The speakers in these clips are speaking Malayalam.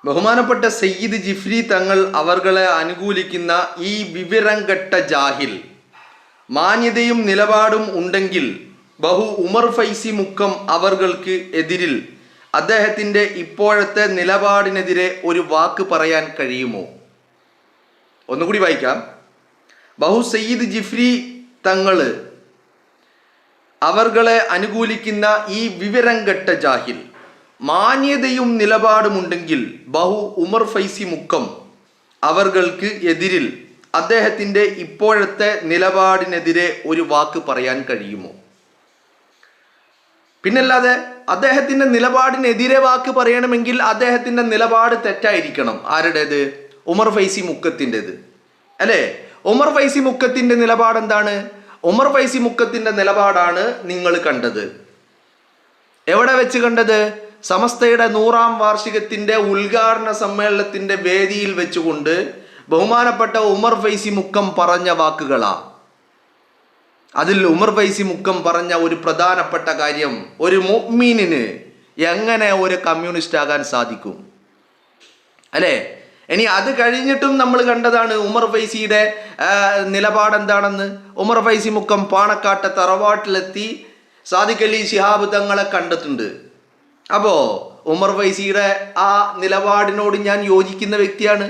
ബഹുമാനപ്പെട്ട സയ്യിദ് ജിഫ്രി തങ്ങൾ അവർകളെ അനുകൂലിക്കുന്ന ഈ വിവരം കെട്ട ജാഹിൽ മാന്യതയും നിലപാടും ഉണ്ടെങ്കിൽ ഉമർ ഫൈസി മുക്കം അവർക്ക് എതിരിൽ അദ്ദേഹത്തിൻ്റെ ഇപ്പോഴത്തെ നിലപാടിനെതിരെ ഒരു വാക്ക് പറയാൻ കഴിയുമോ? ഒന്നുകൂടി വായിക്കാം. സയ്യിദ് ജിഫ്രി തങ്ങൾ അവർകളെ അനുകൂലിക്കുന്ന ഈ വിവരം കെട്ട ജാഹിൽ മാന്യതയും നിലപാടുമുണ്ടെങ്കിൽ ഉമർ ഫൈസി മുക്കം അവർക്ക് എതിരിൽ അദ്ദേഹത്തിൻ്റെ ഇപ്പോഴത്തെ നിലപാടിനെതിരെ ഒരു വാക്ക് പറയാൻ കഴിയുമോ? പിന്നല്ലാതെ അദ്ദേഹത്തിൻ്റെ നിലപാടിനെതിരെ വാക്ക് പറയണമെങ്കിൽ അദ്ദേഹത്തിൻ്റെ നിലപാട് തെറ്റായിരിക്കണം. ആരുടേത്? ഉമർ ഫൈസി മുക്കത്തിൻ്റെത് അല്ലേ? ഉമർ ഫൈസി മുക്കത്തിൻ്റെ നിലപാട് എന്താണ്? ഉമർ ഫൈസി മുക്കത്തിൻ്റെ നിലപാടാണ് നിങ്ങൾ കണ്ടത്. എവിടെ വെച്ച് കണ്ടത്? സമസ്തയുടെ 100ാം വാർഷികത്തിൻ്റെ ഉദ്ഘാടന സമ്മേളനത്തിൻ്റെ വേദിയിൽ വെച്ചുകൊണ്ട് ബഹുമാനപ്പെട്ട ഉമർ ഫൈസി മുക്കം പറഞ്ഞ വാക്കുകളാ. അതിൽ ഉമർ ഫൈസി മുക്കം പറഞ്ഞ ഒരു പ്രധാനപ്പെട്ട കാര്യം, ഒരു മുഅ്മിനിന് എങ്ങനെ ഒരു കമ്മ്യൂണിസ്റ്റ് ആകാൻ സാധിക്കും അല്ലേ? ഇനി അത് കഴിഞ്ഞിട്ടും നമ്മൾ കണ്ടതാണ് ഉമർ ഫൈസിയുടെ നിലപാട് എന്താണെന്ന്. ഉമർ ഫൈസി മുക്കം പാണക്കാട്ടെ തറവാട്ടിലെത്തി സാദിഖ് അലി ശിഹാബ് തങ്ങളെ കണ്ടിട്ടുണ്ട്. അപ്പോൾ ഉമർ ഫൈസിയുടെ ആ നിലപാടിനോട് ഞാൻ യോജിക്കുന്ന വ്യക്തിയാണ്.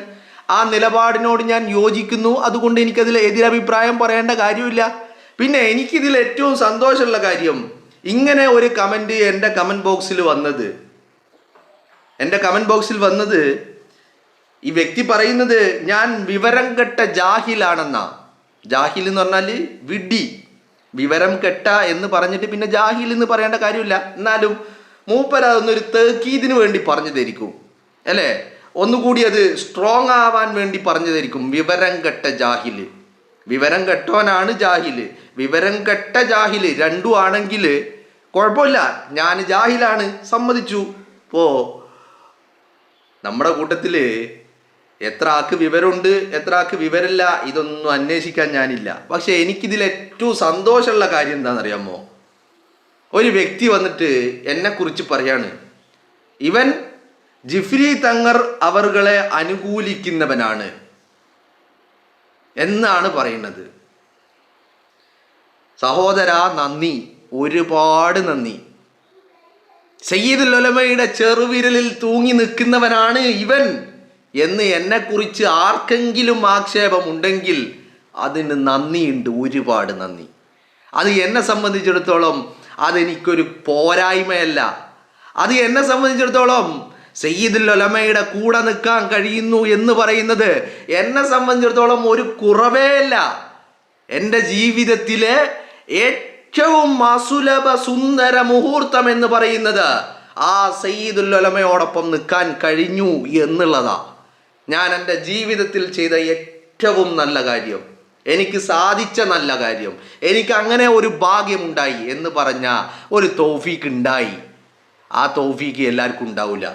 ആ നിലപാടിനോട് ഞാൻ യോജിക്കുന്നു. അതുകൊണ്ട് എനിക്കതിൽ എതിരഭിപ്രായം പറയേണ്ട കാര്യമില്ല. പിന്നെ എനിക്കിതിൽ ഏറ്റവും സന്തോഷമുള്ള കാര്യം, ഇങ്ങനെ ഒരു കമൻറ്റ് എൻ്റെ കമൻറ്റ് ബോക്സിൽ വന്നത് ഈ വ്യക്തി പറയുന്നത് ഞാൻ വിവരം കെട്ട ജാഹിലാണെന്നാ. ജാഹിൽ എന്ന് പറഞ്ഞാൽ വിഡ്ഢി. വിവരം കെട്ട എന്ന് പറഞ്ഞിട്ട് പിന്നെ ജാഹിൽ എന്ന് പറയേണ്ട കാര്യമില്ല. എന്നാലും മൂപ്പര അതൊന്നൊരു തേക്കീതിന് വേണ്ടി പറഞ്ഞതായിരിക്കും അല്ലേ? ഒന്നുകൂടി അത് സ്ട്രോങ് ആവാൻ വേണ്ടി പറഞ്ഞതായിരിക്കും. വിവരം കെട്ട ജാഹില്, വിവരം കെട്ടവനാണ് ജാഹില്, വിവരം കെട്ട ജാഹില് രണ്ടും ആണെങ്കിൽ കുഴപ്പമില്ല. ഞാൻ ജാഹിലാണ്, സമ്മതിച്ചു. ഇപ്പോൾ നമ്മുടെ കൂട്ടത്തിൽ എത്ര ആൾക്ക് വിവരമുണ്ട്, എത്ര ആൾക്ക് വിവരമില്ല, ഇതൊന്നും അന്വേഷിക്കാൻ ഞാനില്ല. പക്ഷെ എനിക്കിതിൽ ഏറ്റവും സന്തോഷമുള്ള കാര്യം എന്താണെന്നറിയാമോ? ഒരു വ്യക്തി വന്നിട്ട് എന്നെക്കുറിച്ച് പറയാണ്, ഇവൻ ജിഫ്രി തങ്ങൾ അവർകളെ അനുകൂലിക്കുന്നവനാണ് എന്നാണ് പറയുന്നത്. സഹോദരാ, നന്ദി, ഒരുപാട് നന്ദി. സയ്യിദുൽ ഉലമയുടെ ചെറുവിരലിൽ തൂങ്ങി നിൽക്കുന്നവനാണ് ഇവൻ എന്ന് എന്നെക്കുറിച്ച് ആർക്കെങ്കിലും ആക്ഷേപമുണ്ടെങ്കിൽ അതിന് നന്ദിയുണ്ട്, ഒരുപാട് നന്ദി. അത് എന്നെ സംബന്ധിച്ചിടത്തോളം അതെനിക്കൊരു പോരായ്മയല്ല. അത് എന്നെ സംബന്ധിച്ചിടത്തോളം സയ്യിദുൽ ഉലമയുടെ കൂടെ നിൽക്കാൻ കഴിയുന്നു എന്ന് പറയുന്നത് എന്നെ സംബന്ധിച്ചിടത്തോളം ഒരു കുറവേ അല്ല. എൻ്റെ ജീവിതത്തിലെ ഏറ്റവും അസുലഭ സുന്ദര മുഹൂർത്തം എന്ന് പറയുന്നത് ആ സയ്യിദുൽ ഉലമയോടൊപ്പം നിൽക്കാൻ കഴിഞ്ഞു എന്നുള്ളതാ. ഞാൻ എൻ്റെ ജീവിതത്തിൽ ചെയ്ത ഏറ്റവും നല്ല കാര്യം, എനിക്ക് സാധിച്ച നല്ല കാര്യം, എനിക്ക് അങ്ങനെ ഒരു ഭാഗ്യമുണ്ടായി എന്ന് പറഞ്ഞ ഒരു തൗഫീഖ് ഉണ്ടായി. ആ തൗഫീഖ് എല്ലാവർക്കും ഉണ്ടാവില്ല,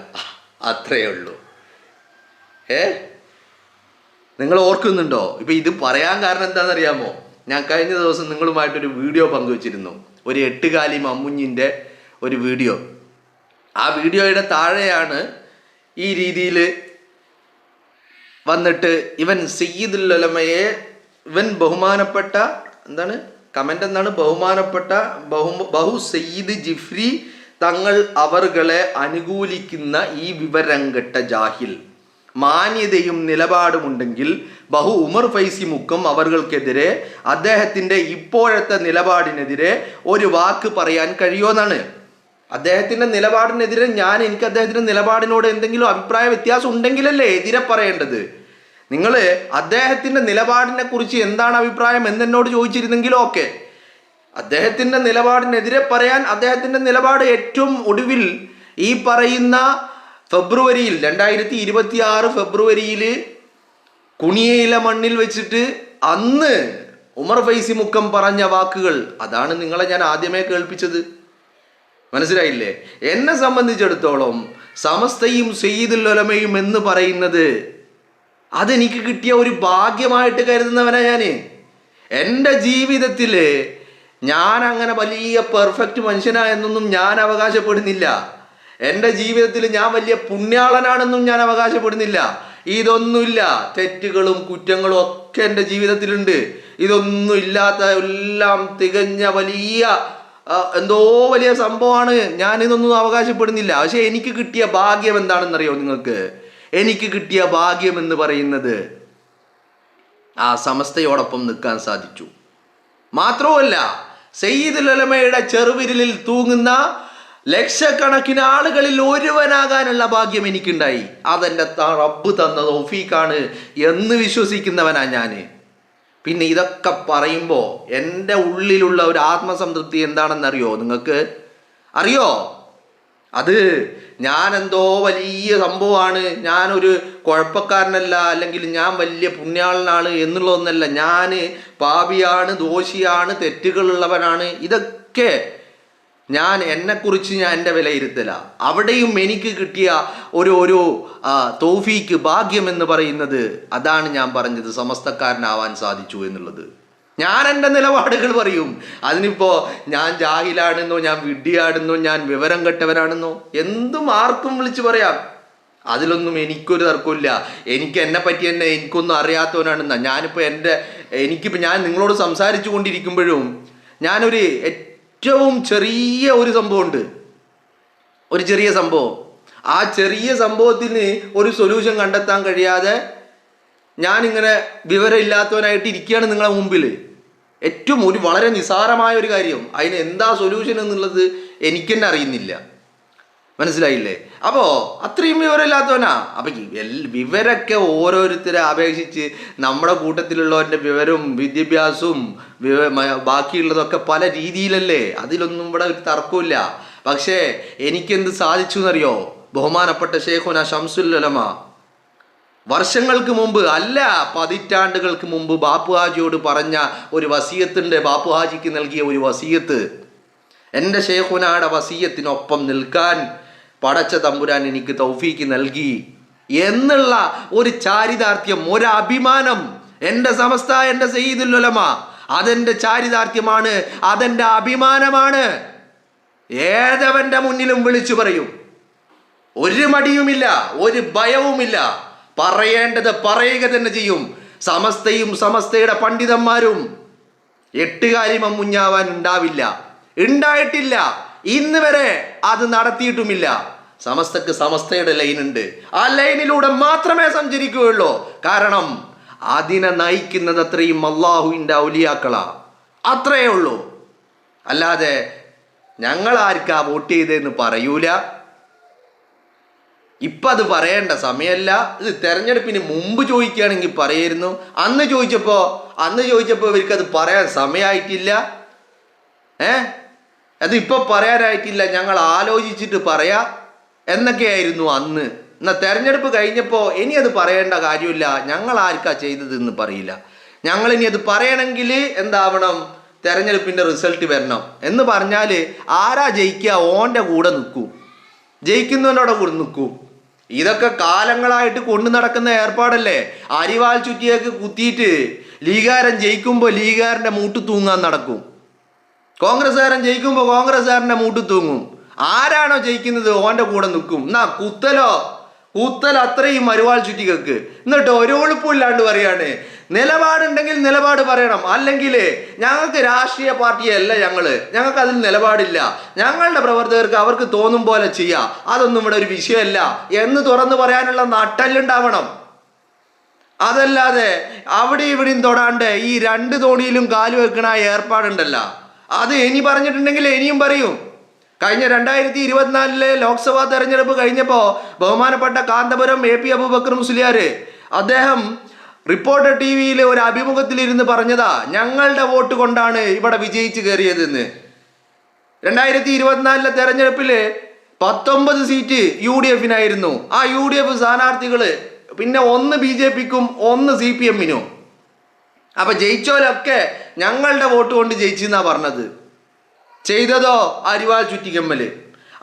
അത്രയേ ഉള്ളൂ. നിങ്ങൾ ഓർക്കുന്നുണ്ടോ? ഇപ്പം ഇത് പറയാൻ കാരണം എന്താണെന്നറിയാമോ? ഞാൻ കഴിഞ്ഞ ദിവസം നിങ്ങളുമായിട്ടൊരു വീഡിയോ പങ്കുവച്ചിരുന്നു, ഒരു 8 കാലി മമ്മുഞ്ഞിൻ്റെ ഒരു വീഡിയോ. ആ വീഡിയോയുടെ താഴെയാണ് ഈ രീതിയിൽ വന്നിട്ട് ഇവൻ സയ്യിദുൽ ഉലമയെ, ഇവൻ ബഹുമാനപ്പെട്ട കമൻ്റ് എന്താണ്? ബഹുമാനപ്പെട്ട സയ്യിദ് ജിഫ്രി തങ്ങൾ അവർകളെ അനുകൂലിക്കുന്ന ഈ വിവരം കെട്ട ജാഹിൽ മാന്യതയും നിലപാടുമുണ്ടെങ്കിൽ ഉമർ ഫൈസി മുക്കം അവർക്കെതിരെ അദ്ദേഹത്തിൻ്റെ ഇപ്പോഴത്തെ നിലപാടിനെതിരെ ഒരു വാക്ക് പറയാൻ കഴിയുമെന്നാണ്. അദ്ദേഹത്തിൻ്റെ നിലപാടിനെതിരെ എനിക്ക് അദ്ദേഹത്തിൻ്റെ നിലപാടിനോട് എന്തെങ്കിലും അഭിപ്രായ വ്യത്യാസം ഉണ്ടെങ്കിലല്ലേ എതിരെ പറയേണ്ടത്. നിങ്ങൾ അദ്ദേഹത്തിൻ്റെ നിലപാടിനെ കുറിച്ച് എന്താണ് അഭിപ്രായം എന്നോട് ചോദിച്ചിരുന്നെങ്കിലും ഓക്കെ. അദ്ദേഹത്തിൻ്റെ നിലപാടിനെതിരെ പറയാൻ അദ്ദേഹത്തിൻ്റെ നിലപാട് ഏറ്റവും ഒടുവിൽ ഈ പറയുന്ന ഫെബ്രുവരിയിൽ 2026 ഫെബ്രുവരിയിൽ കുണിയയിലെ മണ്ണിൽ വെച്ചിട്ട് അന്ന് ഉമർ ഫൈസി മുക്കം പറഞ്ഞ വാക്കുകൾ, അതാണ് നിങ്ങളെ ഞാൻ ആദ്യമേ കേൾപ്പിച്ചത്. മനസ്സിലായില്ലേ? എന്നെ സംബന്ധിച്ചിടത്തോളം സമസ്തയും സയ്യിദുൽ ഉലമയും എന്ന് പറയുന്നത് അതെനിക്ക് കിട്ടിയ ഒരു ഭാഗ്യമായിട്ട് കരുതുന്നവനാ ഞാൻ. എൻ്റെ ജീവിതത്തിൽ ഞാൻ അങ്ങനെ വലിയ പെർഫെക്റ്റ് മനുഷ്യനായെന്നൊന്നും ഞാൻ അവകാശപ്പെടുന്നില്ല. എൻ്റെ ജീവിതത്തിൽ ഞാൻ വലിയ പുണ്യാളനാണെന്നും ഞാൻ അവകാശപ്പെടുന്നില്ല. ഇതൊന്നുമില്ല. തെറ്റുകളും കുറ്റങ്ങളും ഒക്കെ എൻ്റെ ജീവിതത്തിലുണ്ട്. ഇതൊന്നും ഇല്ലാത്ത എല്ലാം തികഞ്ഞ വലിയ എന്തോ വലിയ സംഭവമാണ്. ഞാൻ ഇതൊന്നും അവകാശപ്പെടുന്നില്ല. പക്ഷെ എനിക്ക് കിട്ടിയ ഭാഗ്യം എന്താണെന്നറിയോ നിങ്ങൾക്ക്? എനിക്ക് കിട്ടിയ ഭാഗ്യം എന്ന് പറയുന്നത് ആ സമസ്തയോടൊപ്പം നിൽക്കാൻ സാധിച്ചു. മാത്രവുമല്ല, സയ്യിദുൽ ഉലമയുടെ ചെറുവിരലിൽ തൂങ്ങുന്ന ലക്ഷക്കണക്കിന് ആളുകളിൽ ഒരുവനാകാനുള്ള ഭാഗ്യം എനിക്കുണ്ടായി. അതെൻ്റെ റബ്ബ് തന്ന തൗഫീഖാണ് എന്ന് വിശ്വസിക്കുന്നവനാ ഞാൻ. പിന്നെ ഇതൊക്കെ പറയുമ്പോൾ എൻ്റെ ഉള്ളിലുള്ള ഒരു ആത്മസംതൃപ്തി എന്താണെന്നറിയോ നിങ്ങൾക്ക്? അറിയോ? അത് ഞാൻ എന്തോ വലിയ സംഭവമാണ്, ഞാനൊരു കുഴപ്പക്കാരനല്ല, അല്ലെങ്കിൽ ഞാൻ വലിയ പുണ്യാളനാണ് എന്നുള്ളതൊന്നല്ല. ഞാൻ പാപിയാണ്, ദോഷിയാണ്, തെറ്റുകളുള്ളവനാണ്. ഇതൊക്കെ ഞാൻ എന്നെക്കുറിച്ച് ഞാൻ എൻ്റെ വിലയിരുത്തല. അവിടെയും എനിക്ക് കിട്ടിയ ഒരു തൗഫീക്ക്, ഭാഗ്യം എന്ന് പറയുന്നത് അതാണ് ഞാൻ പറഞ്ഞത്, സമസ്തക്കാരനാവാൻ സാധിച്ചു എന്നുള്ളത്. ഞാൻ എൻ്റെ നിലപാടുകൾ പറയും. അതിനിപ്പോൾ ഞാൻ ജാഹിലാണെന്നോ, ഞാൻ വിഡ്ഢിയാണെന്നോ, ഞാൻ വിവരം കെട്ടവനാണെന്നോ എന്തും ആർക്കും വിളിച്ച് പറയാം. അതിലൊന്നും എനിക്കൊരു തർക്കമില്ല. എനിക്ക് എന്നെ പറ്റി തന്നെ എനിക്കൊന്നും അറിയാത്തവനാണെന്നാ. എനിക്കിപ്പോൾ ഞാൻ നിങ്ങളോട് സംസാരിച്ചു കൊണ്ടിരിക്കുമ്പോഴും ഞാനൊരു ഏറ്റവും ചെറിയ ഒരു സംഭവമുണ്ട്, ഒരു ചെറിയ സംഭവം. ആ ചെറിയ സംഭവത്തിന് ഒരു സൊല്യൂഷൻ കണ്ടെത്താൻ കഴിയാതെ ഞാനിങ്ങനെ വിവരമില്ലാത്തവനായിട്ട് ഇരിക്കുകയാണ് നിങ്ങളെ മുമ്പിൽ. ഏറ്റവും വളരെ നിസ്സാരമായ ഒരു കാര്യം, അതിന് എന്താ സൊല്യൂഷൻ എന്നുള്ളത് എനിക്ക് തന്നെ അറിയുന്നില്ല. മനസ്സിലായില്ലേ? അപ്പോൾ അത്രയും വിവരമില്ലാത്തവനാ. അപ്പം വിവരമൊക്കെ ഓരോരുത്തരെ അപേക്ഷിച്ച് നമ്മുടെ കൂട്ടത്തിലുള്ളവൻ്റെ വിവരവും വിദ്യാഭ്യാസവും ബാക്കിയുള്ളതൊക്കെ പല രീതിയിലല്ലേ. അതിലൊന്നും ഇവിടെ ഒരു തർക്കമില്ല. പക്ഷേ എനിക്കെന്ത് സാധിച്ചു എന്നറിയോ? ബഹുമാനപ്പെട്ട ശൈഖുനാ ശംസുൽ ഉലമ വർഷങ്ങൾക്ക് മുമ്പ്, അല്ല പതിറ്റാണ്ടുകൾക്ക് മുമ്പ് ബാപ്പു ഹാജിയോട് പറഞ്ഞ ഒരു വസിയത്തുണ്ട്. ബാപ്പു ഹാജിക്ക് നൽകിയ ഒരു വസിയത്ത്, എൻ്റെ ശൈഖുനായുടെ വസിയത്തിനൊപ്പം നിൽക്കാൻ പടച്ച തമ്പുരാൻ എനിക്ക് തൗഫീക്ക് നൽകി എന്നുള്ള ഒരു ചാരിതാർത്ഥ്യം, ഒരു അഭിമാനം. എൻ്റെ സമസ്ത, എൻ്റെ സയ്യിദുൽ ഉലമ, അതെൻ്റെ ചാരിതാർത്ഥ്യമാണ്, അതെൻ്റെ അഭിമാനമാണ്. ഏതവൻ്റെ മുന്നിലും വിളിച്ചു പറയും. ഒരു മടിയുമില്ല, ഒരു ഭയവുമില്ല. പറയേണ്ടത് പറയുക തന്നെ ചെയ്യും. സമസ്തയും സമസ്തയുടെ പണ്ഡിതന്മാരും എട്ടുകാലിമം മുഞ്ഞാവാൻ ഉണ്ടാവില്ല, ഉണ്ടായിട്ടില്ല, ഇന്ന് വരെ അത് നടത്തിയിട്ടുമില്ല. സമസ്തക്ക് സമസ്തയുടെ ലൈനുണ്ട്. ആ ലൈനിലൂടെ മാത്രമേ സഞ്ചരിക്കുകയുള്ളൂ. കാരണം അതിനെ നയിക്കുന്നത് അത്രയും അള്ളാഹുവിൻ്റെ ഔലിയാക്കളാ. അത്രയേ ഉള്ളൂ. അല്ലാതെ ഞങ്ങൾ ആർക്കാ വോട്ട് ചെയ്തതെന്ന് പറയൂല. ഇപ്പം അത് പറയേണ്ട സമയമല്ല. ഇത് തെരഞ്ഞെടുപ്പിന് മുമ്പ് ചോദിക്കുകയാണെങ്കിൽ പറയായിരുന്നു. അന്ന് ചോദിച്ചപ്പോൾ ഇവർക്കത് പറയാൻ സമയമായിട്ടില്ല. അത് ഇപ്പോൾ പറയാനായിട്ടില്ല, ഞങ്ങൾ ആലോചിച്ചിട്ട് പറയാം എന്നൊക്കെയായിരുന്നു അന്ന്. എന്നാൽ തെരഞ്ഞെടുപ്പ് കഴിഞ്ഞപ്പോൾ ഇനി അത് പറയേണ്ട കാര്യമില്ല, ഞങ്ങൾ ആർക്കാ ചെയ്തതെന്ന് പറയില്ല. ഞങ്ങളിനി അത് പറയണമെങ്കിൽ എന്താവണം? തെരഞ്ഞെടുപ്പിൻ്റെ റിസൾട്ട് വരണം എന്ന് പറഞ്ഞാൽ ആരാ ജയിക്കുക? ഓൻ്റെ കൂടെ നിൽക്കൂ, ജയിക്കുന്നവനോടെ കൂടെ നിൽക്കൂ. ഇതൊക്കെ കാലങ്ങളായിട്ട് കൊണ്ടു നടക്കുന്ന ഏർപ്പാടല്ലേ. അരിവാൾ ചുറ്റിയൊക്കെ കുത്തിയിട്ട് ലീഗുകാരൻ ജയിക്കുമ്പോൾ ലീഗുകാരൻ്റെ മൂട്ട് തൂങ്ങാൻ നടക്കും, കോൺഗ്രസ്സുകാരൻ ജയിക്കുമ്പോൾ കോൺഗ്രസ്സുകാരൻ്റെ മൂട്ട് തൂങ്ങും. ആരാണോ ജയിക്കുന്നത് ഓൻ്റെ കൂടെ നിൽക്കും. എന്നാ കുത്തൽ അത്രയും അരിവാൾ ചുറ്റികൾക്ക്. എന്നിട്ട് ഒരു എളുപ്പമില്ലാണ്ട് പറയാണ്, നിലപാടുണ്ടെങ്കിൽ നിലപാട് പറയണം, അല്ലെങ്കിൽ ഞങ്ങൾക്ക് രാഷ്ട്രീയ പാർട്ടിയല്ല, ഞങ്ങൾക്ക് അതിൽ നിലപാടില്ല, ഞങ്ങളുടെ പ്രവർത്തകർക്ക് അവർക്ക് തോന്നും പോലെ ചെയ്യാം, അതൊന്നും ഇവിടെ ഒരു വിഷയമല്ല എന്ന് തുറന്നു പറയാനുള്ള നട്ടല്ലുണ്ടാവണം. അതല്ലാതെ അവിടെ ഇവിടെയും തൊടാണ്ട് ഈ രണ്ട് തോണിയിലും കാല് വെക്കണ ഏർപ്പാടുണ്ടല്ലോ, അത് ഇനി പറഞ്ഞിട്ടുണ്ടെങ്കിൽ ഇനിയും പറയും. കഴിഞ്ഞ 2024 ലോക്സഭാ തെരഞ്ഞെടുപ്പ് കഴിഞ്ഞപ്പോൾ ബഹുമാനപ്പെട്ട കാന്തപുരം AP അബൂബക്കർ മുസ്ലിയാർ അദ്ദേഹം റിപ്പോർട്ടർ TV ഒരു അഭിമുഖത്തിലിരുന്ന് പറഞ്ഞതാ, ഞങ്ങളുടെ വോട്ട് കൊണ്ടാണ് ഇവിടെ വിജയിച്ച് കയറിയതെന്ന്. 2024 തെരഞ്ഞെടുപ്പിൽ 19 സീറ്റ് UDF-നായിരുന്നു. ആ UDF സ്ഥാനാർത്ഥികൾ പിന്നെ 1 BJP-ക്കും 1 CPM-നും. അപ്പൊ ജയിച്ചോലൊക്കെ ഞങ്ങളുടെ വോട്ട് കൊണ്ട് ജയിച്ചെന്നാ പറഞ്ഞത്. ചെയ്തതോ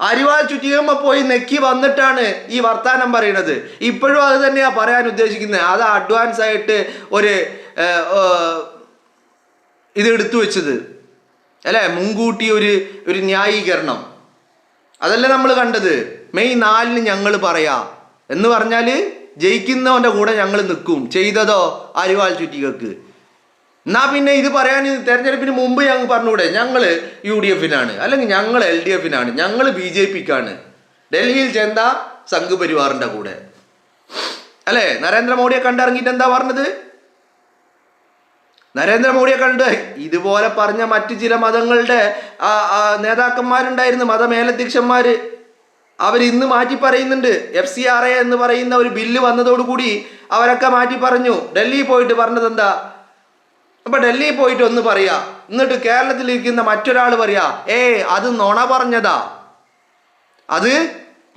അരിവാൾ ചുറ്റികമ്മ പോയി നെക്കി വന്നിട്ടാണ് ഈ വർത്താനം പറയുന്നത്. ഇപ്പോഴും അത് തന്നെയാ പറയാൻ ഉദ്ദേശിക്കുന്നത്. അത് അഡ്വാൻസ് ആയിട്ട് ഇത് എടുത്തു വെച്ചത് അല്ലേ, മുൻകൂട്ടി ഒരു ന്യായീകരണം. അതല്ലേ നമ്മൾ കണ്ടത്. മെയ് 4 ഞങ്ങൾ പറയാ എന്ന് പറഞ്ഞാൽ ജയിക്കുന്നവൻ്റെ കൂടെ ഞങ്ങൾ നിൽക്കും. ചെയ്തതോ അരിവാൾ ചുറ്റികൾക്ക്. എന്നാ പിന്നെ ഇത് പറയാൻ തെരഞ്ഞെടുപ്പിന് മുമ്പ് ഞങ്ങൾ പറഞ്ഞുകൂടെ ഞങ്ങൾ UDF അല്ലെങ്കിൽ ഞങ്ങൾ LDF ഞങ്ങൾ BJPക്കാണ്, ഡൽഹിയിൽ ചെന്ന സംഘ് പരിവാറിന്റെ കൂടെ അല്ലേ? നരേന്ദ്രമോദിയെ കണ്ടിറങ്ങിയിട്ട് എന്താ പറഞ്ഞത്? നരേന്ദ്രമോദിയെ കണ്ട് ഇതുപോലെ പറഞ്ഞ മറ്റു ചില മതങ്ങളുടെ നേതാക്കന്മാരുണ്ടായിരുന്നു, മതമേലധ്യക്ഷന്മാർ. അവരിന്ന് മാറ്റി പറയുന്നുണ്ട്. FCRA എന്ന് പറയുന്ന ഒരു ബില്ല് വന്നതോടുകൂടി അവരൊക്കെ മാറ്റി പറഞ്ഞു. ഡൽഹിയിൽ പോയിട്ട് പറഞ്ഞത് എന്താ? അപ്പൊ ഡൽഹിയിൽ പോയിട്ട് ഒന്ന് പറയാ, എന്നിട്ട് കേരളത്തിലിരിക്കുന്ന മറ്റൊരാൾ പറയാ അത് നുണ പറഞ്ഞതാ, അത്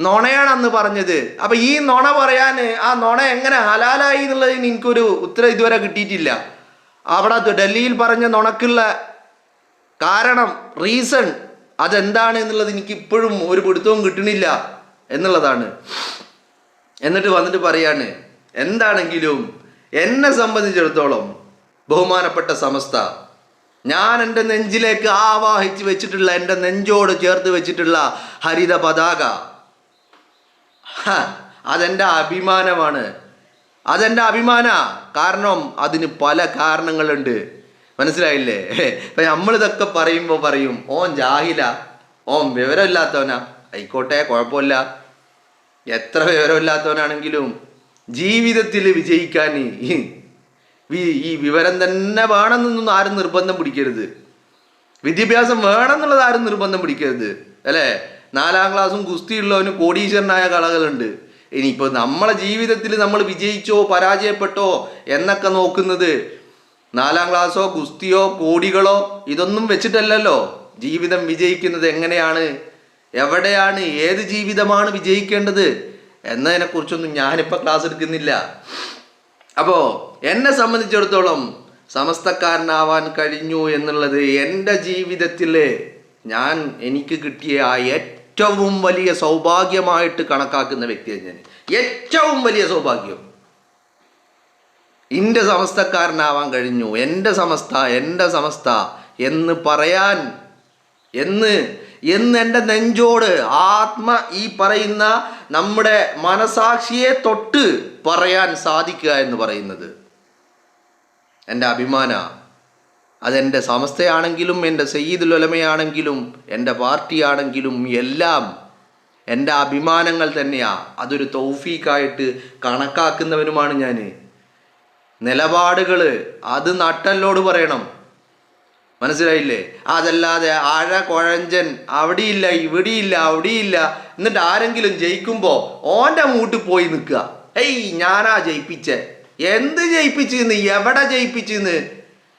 നുണയാണ് അന്ന് പറഞ്ഞത്. അപ്പൊ ഈ നുണ പറയാൻ ആ നുണ എങ്ങനെ ഹലാലായി എന്നുള്ളതിന് എനിക്കൊരു ഉത്തരം ഇതുവരെ കിട്ടിയിട്ടില്ല. അവിടെ ഡൽഹിയിൽ പറഞ്ഞ നുണക്കുള്ള കാരണം, റീസൺ അതെന്താണ് എന്നുള്ളത് എനിക്ക് ഇപ്പോഴും ഒരു പിടുത്തവും കിട്ടണില്ല എന്നുള്ളതാണ്. എന്നിട്ട് വന്നിട്ട് പറയാണ്, എന്താണെങ്കിലും എന്നെ സംബന്ധിച്ചിടത്തോളം ബഹുമാനപ്പെട്ട സമസ്ത, ഞാൻ എൻ്റെ നെഞ്ചിലേക്ക് ആവാഹിച്ച് വെച്ചിട്ടുള്ള, എൻ്റെ നെഞ്ചോട് ചേർത്ത് വെച്ചിട്ടുള്ള ഹരിത പതാക, അതെൻ്റെ അഭിമാനമാണ്. അതെൻ്റെ അഭിമാന. കാരണം അതിന് പല കാരണങ്ങളുണ്ട്. മനസ്സിലായില്ലേ? ഇപ്പം നമ്മളിതൊക്കെ പറയുമ്പോൾ പറയും ഓൻ ജാഹില, ഓൻ വിവരമില്ലാത്തവനാ. ആയിക്കോട്ടെ, കുഴപ്പമില്ല. എത്ര വിവരമില്ലാത്തവനാണെങ്കിലും ജീവിതത്തിൽ വിജയിക്കാൻ ഈ വിവരം തന്നെ വേണമെന്നൊന്നും ആരും നിർബന്ധം പിടിക്കരുത്. വിദ്യാഭ്യാസം വേണമെന്നുള്ളത് ആരും നിർബന്ധം പിടിക്കരുത് അല്ലേ? 4ാം ക്ലാസ്സും കുസ്തിയുള്ളവന് കോടീശ്വരനായ കളകളുണ്ട്. ഇനിയിപ്പോൾ നമ്മളെ ജീവിതത്തിൽ നമ്മൾ വിജയിച്ചോ പരാജയപ്പെട്ടോ എന്നൊക്കെ നോക്കുന്നത് 4ാം ക്ലാസ്സോ ഗുസ്തിയോ കോടികളോ ഇതൊന്നും വെച്ചിട്ടല്ലല്ലോ. ജീവിതം വിജയിക്കുന്നത് എങ്ങനെയാണ്, എവിടെയാണ്, ഏത് ജീവിതമാണ് വിജയിക്കേണ്ടത് എന്നതിനെക്കുറിച്ചൊന്നും ഞാനിപ്പോൾ ക്ലാസ് എടുക്കുന്നില്ല. അപ്പോൾ എന്നെ സംബന്ധിച്ചിടത്തോളം സമസ്തക്കാരനാവാൻ കഴിഞ്ഞു എന്നുള്ളത് എൻ്റെ ജീവിതത്തിൽ എനിക്ക് കിട്ടിയ ആ ഏറ്റവും വലിയ സൗഭാഗ്യമായിട്ട് കണക്കാക്കുന്ന വ്യക്തിയാണ് ഞാൻ. ഏറ്റവും വലിയ സൗഭാഗ്യം എൻ്റെ സമസ്തക്കാരനാവാൻ കഴിഞ്ഞു, എൻ്റെ സമസ്ത എന്ന് പറയാൻ, എന്ന് എൻ്റെ നെഞ്ചോട് ഈ പറയുന്ന നമ്മുടെ മനസാക്ഷിയെ തൊട്ട് പറയാൻ സാധിക്കുക എന്ന് പറയുന്നത് എൻ്റെ അഭിമാന. അതെൻ്റെ സമസ്തയാണെങ്കിലും എൻ്റെ സയ്യിദുൽ ഉലമയാണെങ്കിലും എൻ്റെ പാർട്ടിയാണെങ്കിലും എല്ലാം എൻ്റെ അഭിമാനങ്ങൾ തന്നെയാണ്. അതൊരു തൗഫീഖായിട്ട് കണക്കാക്കുന്നവനുമാണ് ഞാൻ. നിലപാടുകൾ അത് നട്ടല്ലോട് പറയണം, മനസ്സിലായില്ലേ? അതല്ലാതെ കുഴഞ്ചൻ അവിടെയില്ല ഇവിടെയില്ല അവിടെയില്ല എന്നിട്ട് ആരെങ്കിലും ജയിക്കുമ്പോൾ ഓൻ്റെ മൂട്ടിൽ പോയി നിൽക്കുക. ഞാനാ ജയിപ്പിച്ചേ, എന്ത് ജയിപ്പിച്ചെന്ന്, എവിടെ ജയിപ്പിച്ചെന്ന്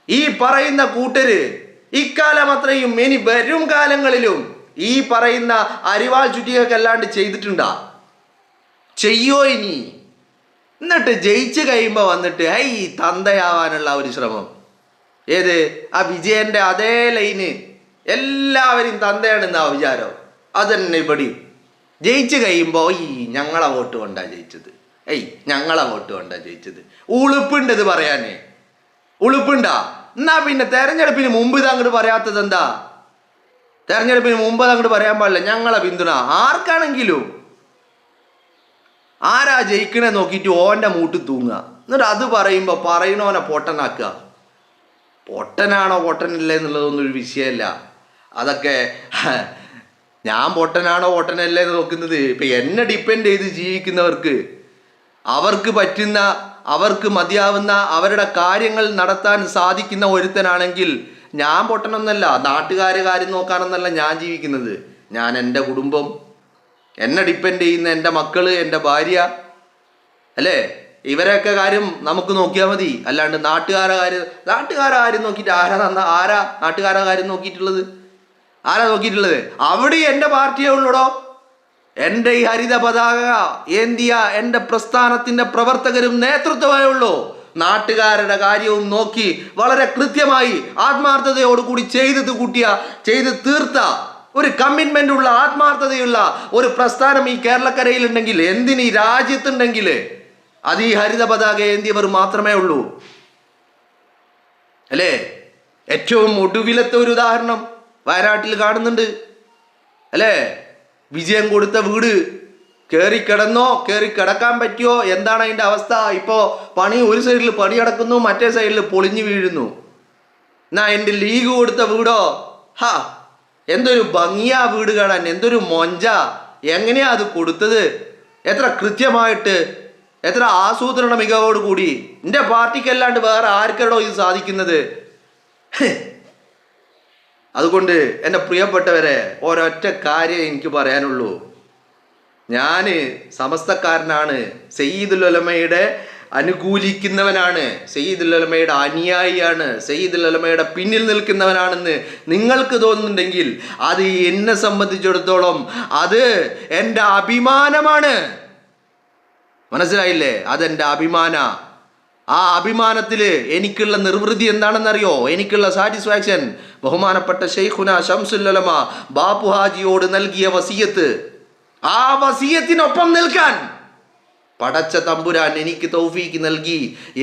ഈ പറയുന്ന കൂട്ടര് ഇക്കാലം അത്രയും ഇനി വരും കാലങ്ങളിലും ഈ പറയുന്ന അരിവാൾ ചുറ്റികൾക്കല്ലാണ്ട് ചെയ്തിട്ടുണ്ടാ? ചെയ്യോ ഇനി? എന്നിട്ട് ജയിച്ച് കഴിയുമ്പോൾ വന്നിട്ട് തന്തയാവാനുള്ള ഒരു ശ്രമം. ഏത്? ആ വിജയന്റെ അതേ ലൈന്, എല്ലാവരും തന്തയാണെന്നാ വിചാരം. അതന്നെ ഇവിടെ ജയിച്ച് കഴിയുമ്പോൾ ഞങ്ങളെ വോട്ട് കൊണ്ടാ ജയിച്ചത്, ഞങ്ങളെ വോട്ട് കൊണ്ടാ ജയിച്ചത്. ഉളുപ്പുണ്ട് ഇത് പറയാനേ, ഉളുപ്പുണ്ടാ? എന്നാ പിന്നെ തെരഞ്ഞെടുപ്പിന് മുമ്പ് ഇത് അങ്ങോട്ട് പറയാത്തത് എന്താ? തെരഞ്ഞെടുപ്പിന് മുമ്പ് അത് അങ്ങോട്ട് പറയാൻ പാടില്ല. ഞങ്ങളെ പിന്തുണ ആർക്കാണെങ്കിലും, ആരാ ജയിക്കണേ നോക്കിയിട്ട് ഓൻ്റെ മൂട്ട് തൂങ്ങുക. എന്നിട്ട് അത് പറയുമ്പോൾ പറയണോനെ പൊട്ടനാക്കുക. പൊട്ടനാണോ പൊട്ടനല്ലേ എന്നുള്ളതൊന്നും ഒരു വിഷയമല്ല. അതൊക്കെ ഞാൻ പൊട്ടനാണോ പൊട്ടനല്ലേ എന്ന് നോക്കുന്നത് ഇപ്പം എന്നെ ഡിപ്പെൻഡ് ചെയ്ത് ജീവിക്കുന്നവർക്ക്, അവർക്ക് പറ്റുന്ന, അവർക്ക് മതിയാവുന്ന അവരുടെ കാര്യങ്ങൾ നടത്താൻ സാധിക്കുന്ന ഒരുത്തനാണെങ്കിൽ ഞാൻ പൊട്ടനൊന്നല്ല, നാട്ടുകാരെ കാര്യം നോക്കാനൊന്നല്ല ഞാൻ ജീവിക്കുന്നത്. ഞാൻ എൻ്റെ കുടുംബം, എന്നെ ഡിപ്പെൻഡ് ചെയ്യുന്ന എൻ്റെ മക്കള്, എൻ്റെ ഭാര്യ, അല്ലേ? ഇവരെയൊക്കെ കാര്യം നമുക്ക് നോക്കിയാൽ മതി. അല്ലാണ്ട് നാട്ടുകാരെ കാര്യം നോക്കിയിട്ട് ആരാ നാട്ടുകാരെ കാര്യം നോക്കിയിട്ടുള്ളത്? ആരാ നോക്കിയിട്ടുള്ളത്? അവിടെ എൻ്റെ പാർട്ടിയേ ഉള്ളൂടോ. എൻ്റെ ഈ ഹരിത പതാക ഏന്തിയ എൻ്റെ പ്രസ്ഥാനത്തിൻ്റെ പ്രവർത്തകരും നേതൃത്വമേ ഉള്ളൂ. നാട്ടുകാരുടെ കാര്യവും നോക്കി വളരെ കൃത്യമായി ആത്മാർത്ഥതയോടുകൂടി ചെയ്ത് തീർത്ത ഒരു കമ്മിറ്റ്മെന്റ് ഉള്ള, ആത്മാർത്ഥതയുള്ള ഒരു പ്രസ്ഥാനം ഈ കേരളക്കരയിലുണ്ടെങ്കിൽ, എന്തിന് ഈ രാജ്യത്തുണ്ടെങ്കിൽ അത് ഈ ഹരിത പതാക ഏന്തിയവർ മാത്രമേ ഉള്ളൂ, അല്ലേ? ഏറ്റവും ഒടുവിലത്തെ ഒരു ഉദാഹരണം വയനാട്ടിൽ കാണുന്നുണ്ട്, അല്ലേ? വിജയം കൊടുത്ത വീട് കയറി കിടന്നോ, കയറി കിടക്കാൻ പറ്റിയോ, എന്താണ് അതിൻ്റെ അവസ്ഥ? ഇപ്പോൾ പണി ഒരു സൈഡിൽ പണി കിടക്കുന്നു, മറ്റേ സൈഡിൽ പൊളിഞ്ഞു വീഴുന്നു. എന്നാ എൻ്റെ ലീഗ് കൊടുത്ത വീടോ, ഹാ എന്തൊരു ഭംഗിയാ വീട് കാണാൻ, എന്തൊരു മൊഞ്ച, എങ്ങനെയാ അത് കൊടുത്തത്, എത്ര കൃത്യമായിട്ട്, എത്ര ആസൂത്രണ മികവോട് കൂടി. എൻ്റെ പാർട്ടിക്കല്ലാണ്ട് വേറെ ആർക്കടോ ഇത് സാധിക്കുന്നത്? അതുകൊണ്ട് എൻ്റെ പ്രിയപ്പെട്ടവരെ, ഒരൊറ്റ കാര്യം എനിക്ക് പറയാനുള്ളൂ. ഞാൻ സമസ്തക്കാരനാണ്, സയ്യിദുൽ ഉലമയുടെ അനുകൂലിക്കുന്നവനാണ്, സയ്യിദുൽ ഉലമയുടെ അനുയായിയാണ്, സയ്യിദുൽ ഉലമയുടെ പിന്നിൽ നിൽക്കുന്നവനാണെന്ന് നിങ്ങൾക്ക് തോന്നുന്നുണ്ടെങ്കിൽ അത് എന്നെ സംബന്ധിച്ചിടത്തോളം അത് എൻ്റെ അഭിമാനമാണ്. മനസ്സിലായില്ലേ? അതെൻ്റെ അഭിമാന. ആ അഭിമാനത്തിൽ എനിക്കുള്ള നിർവൃതി എന്താണെന്നറിയോ? എനിക്കുള്ള സാറ്റിസ്ഫാക്ഷൻ ബഹുമാനപ്പെട്ട ശൈഖുന ശംസുൽ ഉലമ ബാപ്പു ഹാജിയോട് നൽകിയ വസിയത്ത്, ആ വസിയത്തിനൊപ്പം നിൽക്കാൻ പടച്ച തമ്പുരാൻ എനിക്ക് തൗഫീക്ക് നൽകി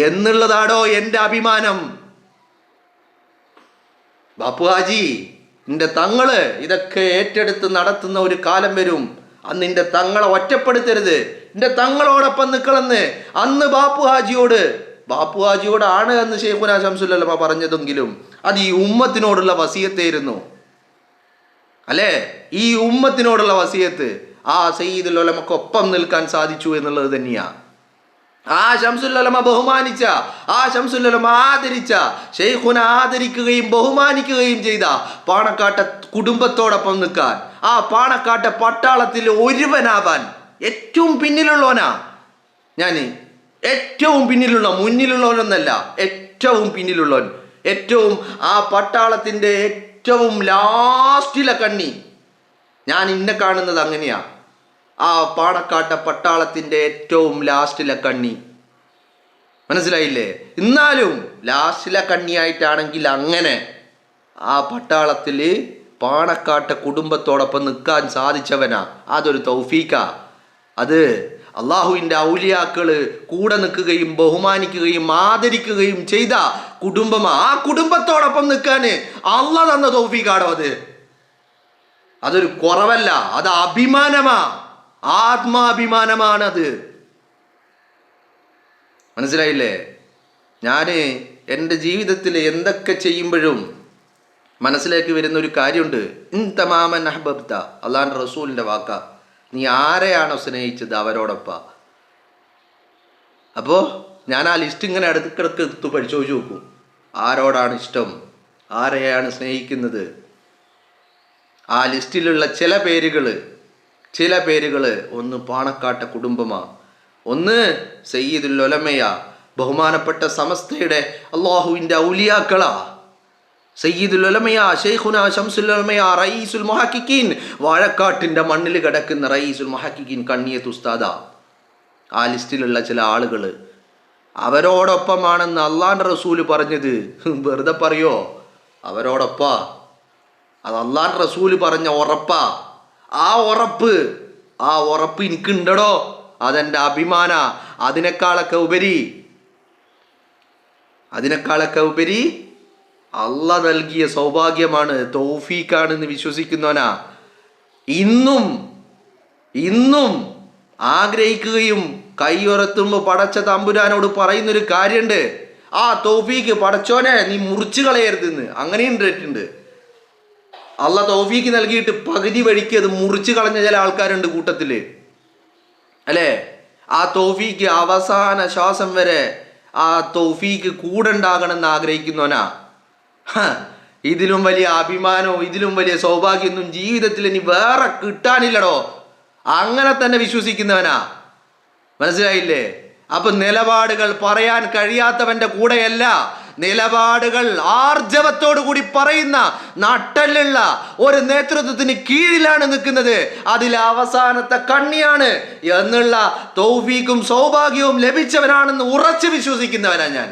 എന്നുള്ളതാണോ എൻ്റെ അഭിമാനം. ബാപ്പു ഹാജി, നിന്റെ തങ്ങള് ഇതൊക്കെ ഏറ്റെടുത്ത് നടത്തുന്ന ഒരു കാലം വരും. അന്ന് നിന്റെ തങ്ങളെ ഒറ്റപ്പെടുത്തരുത്, നിന്റെ തങ്ങളോടൊപ്പം നിൽക്കണമെന്ന് അന്ന് ബാപ്പു ഹാജിയോടാണ് എന്ന് ശൈഖുന ശംസുൽ ഉലമ പറഞ്ഞതെങ്കിലും അത് ഈ ഉമ്മത്തിനോടുള്ള വസിയത്തായിരുന്നു, അല്ലേ? ഈ ഉമ്മത്തിനോടുള്ള വസിയത്ത് ആ സയ്യിദുൽ ഉലമക്കൊപ്പം നിൽക്കാൻ സാധിച്ചു എന്നുള്ളത് തന്നെയാ. ആ ശംസുൽ ഉലമ ബഹുമാനിച്ച, ആ ശംസുൽ ഉലമ ആദരിച്ച, ശൈഖുന ആദരിക്കുകയും ബഹുമാനിക്കുകയും ചെയ്ത പാണക്കാട്ടെ കുടുംബത്തോടൊപ്പം നിൽക്കാൻ, ആ പാണക്കാട്ടെ പട്ടാളത്തിൽ ഒരുവനാവാൻ ഏറ്റവും പിന്നിലുള്ളവനാ ഞാൻ. ഏറ്റവും പിന്നിലുള്ള, മുന്നിലുള്ളവനൊന്നല്ല, ഏറ്റവും പിന്നിലുള്ളവൻ, ഏറ്റവും ആ പട്ടാളത്തിൻ്റെ ഏറ്റവും ലാസ്റ്റിലെ കണ്ണി. ഞാൻ ഇന്നെ കാണുന്നത് അങ്ങനെയാ, ആ പാണക്കാട്ട പട്ടാളത്തിൻ്റെ ഏറ്റവും ലാസ്റ്റിലെ കണ്ണി. മനസ്സിലായില്ലേ? എന്നാലും ലാസ്റ്റിലെ കണ്ണിയായിട്ടാണെങ്കിൽ അങ്ങനെ ആ പട്ടാളത്തിൽ പാണക്കാട്ട കുടുംബത്തോടൊപ്പം നിൽക്കാൻ സാധിച്ചവനാ. അതൊരു തൗഫീക്കാ. അത് അള്ളാഹുവിൻ്റെ ഔലിയാക്കൾ കൂടെ നിൽക്കുകയും ബഹുമാനിക്കുകയും ആദരിക്കുകയും ചെയ്ത കുടുംബമാ. ആ കുടുംബത്തോടൊപ്പം നിൽക്കാൻ അള്ളാഹ് തന്ന തൗഫീക്കാണോ അത്? അതൊരു കുറവല്ല, അത് അഭിമാനമാ, ആത്മാഭിമാനമാണത്. മനസ്സിലായില്ലേ? ഞാൻ എൻ്റെ ജീവിതത്തിൽ എന്തൊക്കെ ചെയ്യുമ്പോഴും മനസ്സിലേക്ക് വരുന്ന ഒരു കാര്യമുണ്ട്. ഇൻതമാമൻ അഹ്ബബ്ത, അള്ളാഹുവിൻ്റെ റസൂലിൻ്റെ വാക്ക. നീ ആരെയാണോ സ്നേഹിച്ചത് അവരോടൊപ്പം. അപ്പോൾ ഞാൻ ആ ലിസ്റ്റ് ഇങ്ങനെ ഇടയ്ക്കിടയ്ക്ക് എടുത്ത് പരിശോധിച്ച് നോക്കും. ആരോടാണ് ഇഷ്ടം, ആരെയാണ് സ്നേഹിക്കുന്നത്. ആ ലിസ്റ്റിലുള്ള ചില പേരുകൾ ഒന്ന് പാണക്കാട്ട കുടുംബമാ, ഒന്ന് സയ്യിദുൽ ഉലമയാ, ബഹുമാനപ്പെട്ട സമസ്തയുടെ അള്ളാഹുവിൻ്റെ ഔലിയാക്കളാ. സയ്യിദുൽ ഉലമയാ ശൈഖുന ശംസുൽ ഉലമയാ റയീസുൽ മുഹഖിഖീൻ, വാഴക്കാട്ടിൻ്റെ മണ്ണിൽ കിടക്കുന്ന റയീസുൽ മുഹഖിഖീൻ കണ്ണിയത്ത് ഉസ്താദാ. ആ ലിസ്റ്റിലുള്ള ചില ആളുകൾ അവരോടൊപ്പമാണെന്ന് അള്ളാഹുവിൻ്റെ റസൂല് പറഞ്ഞത് വെറുതെ പറയോ? അവരോടൊപ്പാ. അത് അള്ളാഹുവിൻ്റെ റസൂല് പറഞ്ഞ ഉറപ്പാ. ആ ഉറപ്പ് എനിക്കുണ്ടോ? അതെൻ്റെ അഭിമാന. അതിനേക്കാളൊക്കെ ഉപരി അള്ളാഹ് നൽകിയ സൗഭാഗ്യമാണ്, തൗഫീഖാണെന്ന് വിശ്വസിക്കുന്നവനാ. ഇന്നും ആഗ്രഹിക്കുകയും കൈയുറത്തുമ്പോൾ പടച്ച തമ്പുരാനോട് പറയുന്നൊരു കാര്യമുണ്ട്. ആ തൗഫീഖ് പടച്ചോനെ നീ മുറിച്ചു കളയരുതെന്ന്. അങ്ങനെയും കേട്ടിട്ടുണ്ട്. അള്ളാഹ് തൗഫീഖ് നൽകിയിട്ട് പകുതി വഴിക്ക് അത് മുറിച്ചു കളഞ്ഞ ചില ആൾക്കാരുണ്ട് കൂട്ടത്തിൽ, അല്ലേ? ആ തൗഫീഖ് അവസാന ശ്വാസം വരെ ആ തൗഫീഖ് കൂടെ ഉണ്ടാകണമെന്ന് ആഗ്രഹിക്കുന്നവനാ. ഇതിലും വലിയ അഭിമാനവും ഇതിലും വലിയ സൗഭാഗ്യമൊന്നും ജീവിതത്തിൽ ഇനി വേറെ കിട്ടാനില്ലടോ. അങ്ങനെ തന്നെ വിശ്വസിക്കുന്നവനാ. മനസ്സിലായില്ലേ? അപ്പൊ നിലപാടുകൾ പറയാൻ കഴിയാത്തവന്റെ കൂടെയല്ല, നിലപാടുകൾ ആർജവത്തോടു കൂടി പറയുന്ന നട്ടലുള്ള ഒരു നേതൃത്വത്തിന് കീഴിലാണ് നിൽക്കുന്നത്. അതിൽ അവസാനത്തെ കണ്ണിയാണ് എന്നുള്ള തൗഫീഖും സൗഭാഗ്യവും ലഭിച്ചവനാണെന്ന് ഉറച്ചു വിശ്വസിക്കുന്നവനാ ഞാൻ.